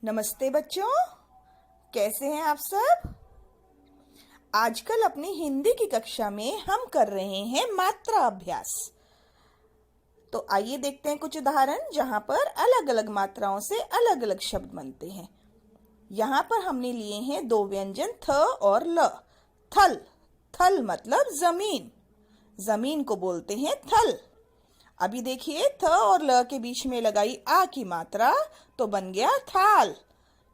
नमस्ते बच्चों, कैसे हैं आप सब। आजकल अपनी हिंदी की कक्षा में हम कर रहे हैं मात्रा अभ्यास। तो आइए देखते हैं कुछ उदाहरण जहां पर अलग अलग मात्राओं से अलग अलग शब्द बनते हैं। यहाँ पर हमने लिए हैं दो व्यंजन थ और ल। थल, थल मतलब जमीन, जमीन को बोलते हैं थल। अभी देखिए थ और ल के बीच में लगाई आ की मात्रा तो बन गया थाल।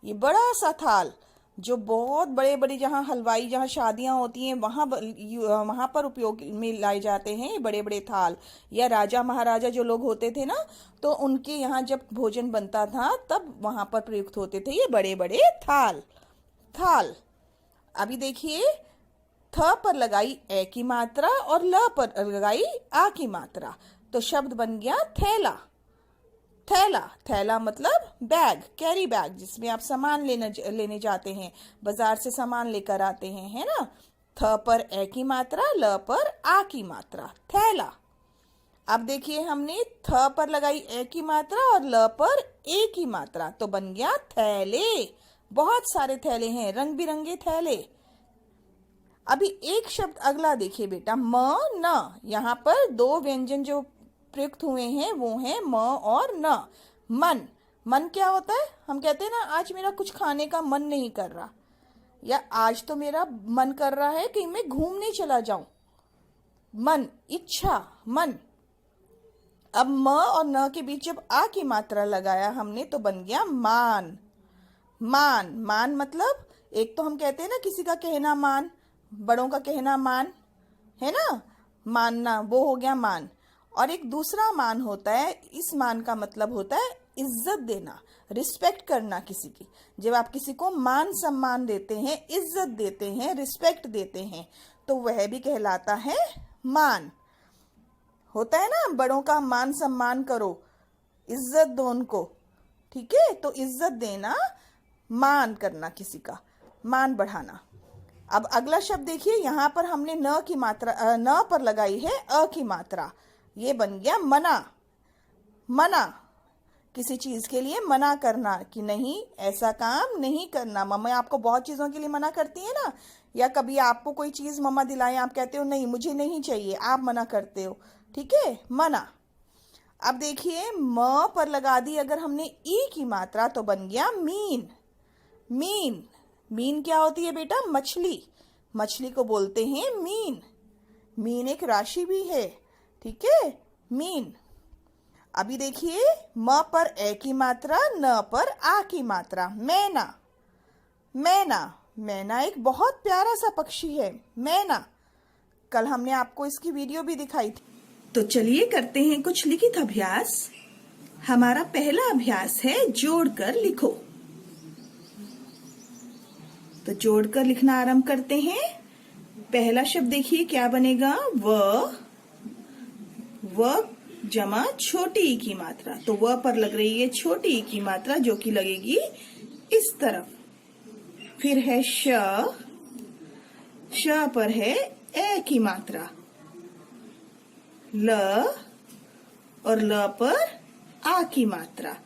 ये बड़ा सा थाल जो बहुत बड़े बड़े जहाँ हलवाई जहाँ शादियां होती हैं वहां पर उपयोग में लाए जाते हैं ये बड़े बड़े थाल। या राजा महाराजा जो लोग होते थे ना, तो उनके यहाँ जब भोजन बनता था तब वहां पर प्रयुक्त होते थे ये बड़े बड़े थाल। थाल। अभी देखिए थ पर लगाई ए की मात्रा और ल पर लगाई आ की मात्रा तो शब्द बन गया थैला। थैला, थैला मतलब बैग, कैरी बैग, जिसमें आप सामान लेने जाते हैं, बाजार से सामान लेकर आते हैं, है ना। थ पर ए की मात्रा, ल पर आ की मात्रा, थैला। अब देखिए हमने थ पर लगाई ए की मात्रा और ल पर ए की मात्रा तो बन गया थैले। बहुत सारे थैले हैं, रंग बिरंगे थैले। अभी एक शब्द अगला देखिए बेटा, म न। यहाँ पर दो व्यंजन जो प्रयुक्त हुए हैं वो हैं म और न। मन, मन क्या होता है? हम कहते हैं ना आज मेरा कुछ खाने का मन नहीं कर रहा, या आज तो मेरा मन कर रहा है कि मैं घूमने चला जाऊं। मन, इच्छा, मन। अब म और न के बीच जब आ की मात्रा लगाया हमने तो बन गया मान। मान, मान मतलब एक तो हम कहते हैं ना किसी का कहना मान, बड़ों का कहना मान, है ना, मानना, वो हो गया मान। और एक दूसरा मान होता है, इस मान का मतलब होता है इज्जत देना, रिस्पेक्ट करना किसी की। जब आप किसी को मान सम्मान देते हैं, इज्जत देते हैं, रिस्पेक्ट देते हैं तो वह भी कहलाता है मान। होता है ना, बड़ों का मान सम्मान करो, इज्जत दो उनको, ठीक है। तो इज्जत देना, मान करना, किसी का मान बढ़ाना। अब अगला शब्द देखिए, यहाँ पर हमने न की मात्रा न पर लगाई है अ की मात्रा, ये बन गया मना। मना, किसी चीज के लिए मना करना कि नहीं ऐसा काम नहीं करना। मम्मा आपको बहुत चीजों के लिए मना करती है ना, या कभी आपको कोई चीज मम्मा दिलाए, आप कहते हो नहीं मुझे नहीं चाहिए, आप मना करते हो, ठीक है, मना। अब देखिए म पर लगा दी अगर हमने ई की मात्रा तो बन गया मीन। मीन, मीन क्या होती है बेटा? मछली, मछली को बोलते हैं मीन। मीन एक राशि भी है, ठीक है, मीन। अभी देखिए म पर ए की मात्रा, न पर आ की मात्रा, मैना। मैना, मैना एक बहुत प्यारा सा पक्षी है, मैना। कल हमने आपको इसकी वीडियो भी दिखाई थी। तो चलिए करते हैं कुछ लिखित अभ्यास। हमारा पहला अभ्यास है जोड़कर लिखो। तो जोड़कर लिखना आरंभ करते हैं। पहला शब्द देखिए क्या बनेगा, व जमा छोटी ई की मात्रा, तो व पर लग रही है छोटी ई की मात्रा जो कि लगेगी इस तरफ। फिर है श पर है ए की मात्रा, ल और ल पर आ की मात्रा।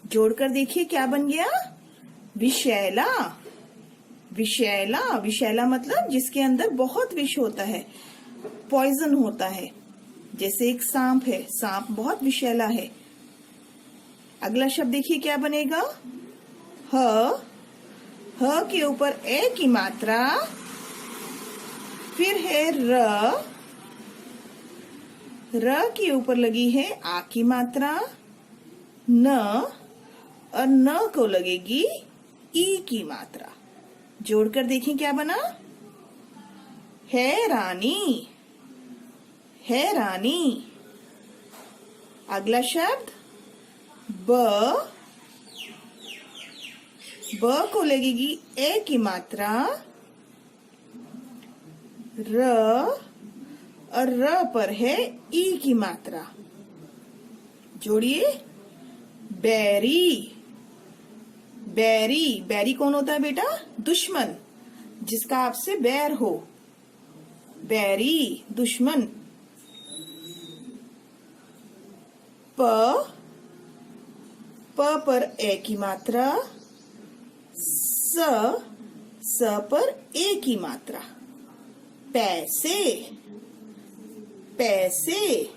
जोड़कर देखिए क्या बन गया, विशैला। विशैला, विशैला मतलब जिसके अंदर बहुत विष होता है, पॉइजन होता है। जैसे एक सांप है, सांप बहुत विषैला है। अगला शब्द देखिए क्या बनेगा, ह के ऊपर ए की मात्रा, फिर है र के ऊपर लगी है आ की मात्रा, न और न को लगेगी ई की मात्रा। जोड़कर देखें क्या बना, है रानी। है रानी। अगला शब्द ब को लगेगी ए की मात्रा, र और र पर है ई की मात्रा। जोड़िए, बैरी। बैरी, बैरी कौन होता है बेटा? दुश्मन, जिसका आपसे बैर हो, बैरी, दुश्मन। प पर ए की मात्रा, स पर ए की मात्रा। पैसे, पैसे।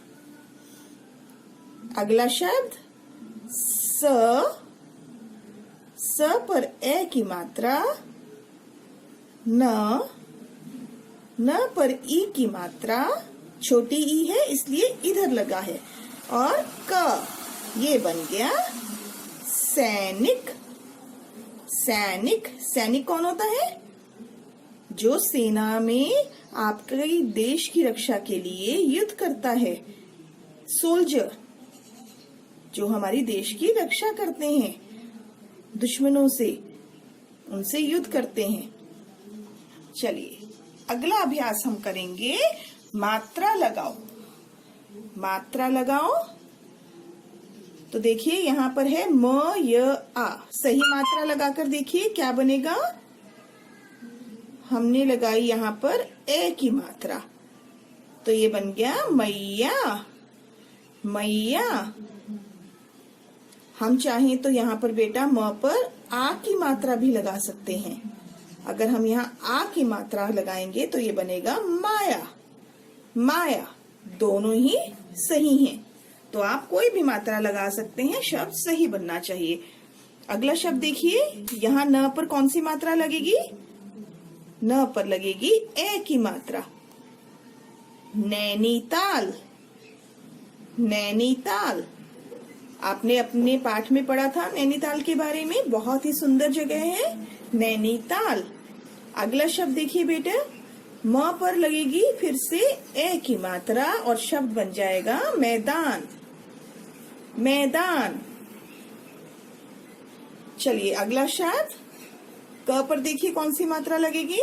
अगला शब्द स पर ए की मात्रा, न पर ई की मात्रा, छोटी ई है इसलिए इधर लगा है, और क, ये बन गया सैनिक। सैनिक, सैनिक कौन होता है? जो सेना में आपके देश की रक्षा के लिए युद्ध करता है। सोल्जर, जो हमारी देश की रक्षा करते हैं दुश्मनों से, उनसे युद्ध करते हैं। चलिए अगला अभ्यास हम करेंगे, मात्रा लगाओ। मात्रा लगाओ तो देखिए यहाँ पर है म य आ, सही मात्रा लगाकर देखिए क्या बनेगा। हमने लगाई यहाँ पर ए की मात्रा, तो ये बन गया मैया। मैया। हम चाहें तो यहाँ पर बेटा म पर आ की मात्रा भी लगा सकते हैं। अगर हम यहाँ आ की मात्रा लगाएंगे तो ये बनेगा माया। माया। दोनों ही सही हैं, तो आप कोई भी मात्रा लगा सकते हैं, शब्द सही बनना चाहिए। अगला शब्द देखिए, यहाँ न पर कौन सी मात्रा लगेगी? न पर लगेगी ए की मात्रा। नैनीताल। नैनीताल। आपने अपने पाठ में पढ़ा था नैनीताल के बारे में, बहुत ही सुंदर जगह है नैनीताल। अगला शब्द देखिए बेटा, म पर लगेगी फिर से ए की मात्रा और शब्द बन जाएगा मैदान। मैदान। चलिए अगला शब्द, क पर देखिए कौन सी मात्रा लगेगी?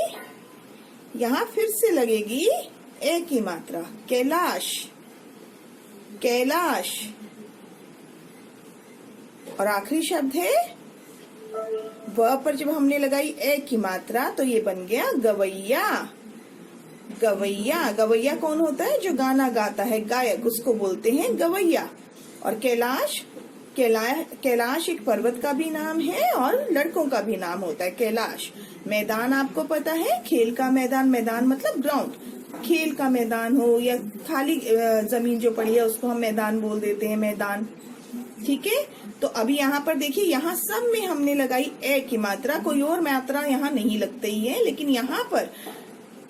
यहाँ फिर से लगेगी ए की मात्रा, कैलाश। कैलाश। और आखिरी शब्द है व पर जब हमने लगाई ए की मात्रा तो ये बन गया गवैया। गवैया। गवैया कौन होता है? जो गाना गाता है, गायक, उसको बोलते हैं गवैया। और कैलाश, कैलाश एक पर्वत का भी नाम है और लड़कों का भी नाम होता है कैलाश। मैदान आपको पता है, खेल का मैदान। मैदान मतलब ग्राउंड, खेल का मैदान हो या खाली जमीन जो पड़ी है उसको हम मैदान बोल देते हैं, मैदान। ठीक है, तो अभी यहाँ पर देखिए, यहाँ सब में हमने लगाई ए की मात्रा, कोई और मात्रा यहाँ नहीं लगती है, लेकिन यहाँ पर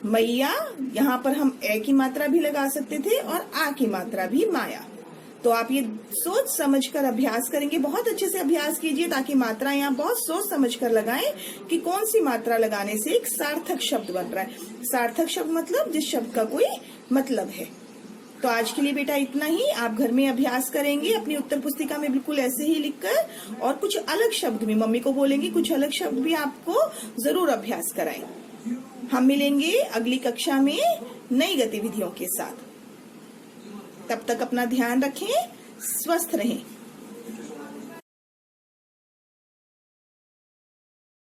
मैया, यहाँ पर हम ए की मात्रा भी लगा सकते थे और आ की मात्रा भी माया। तो आप ये सोच समझ कर अभ्यास करेंगे, बहुत अच्छे से अभ्यास कीजिए ताकि मात्रा यहाँ बहुत सोच समझ कर लगाएं कि कौन सी मात्रा लगाने से एक सार्थक शब्द बन रहा है। सार्थक शब्द मतलब जिस शब्द का कोई मतलब है। तो आज के लिए बेटा इतना ही। आप घर में अभ्यास करेंगे अपनी उत्तर पुस्तिका में बिल्कुल ऐसे ही लिखकर, और कुछ अलग शब्द भी मम्मी को बोलेंगे, कुछ अलग शब्द भी आपको जरूर अभ्यास कराएं। हम मिलेंगे अगली कक्षा में नई गतिविधियों के साथ। तब तक अपना ध्यान रखें, स्वस्थ रहें।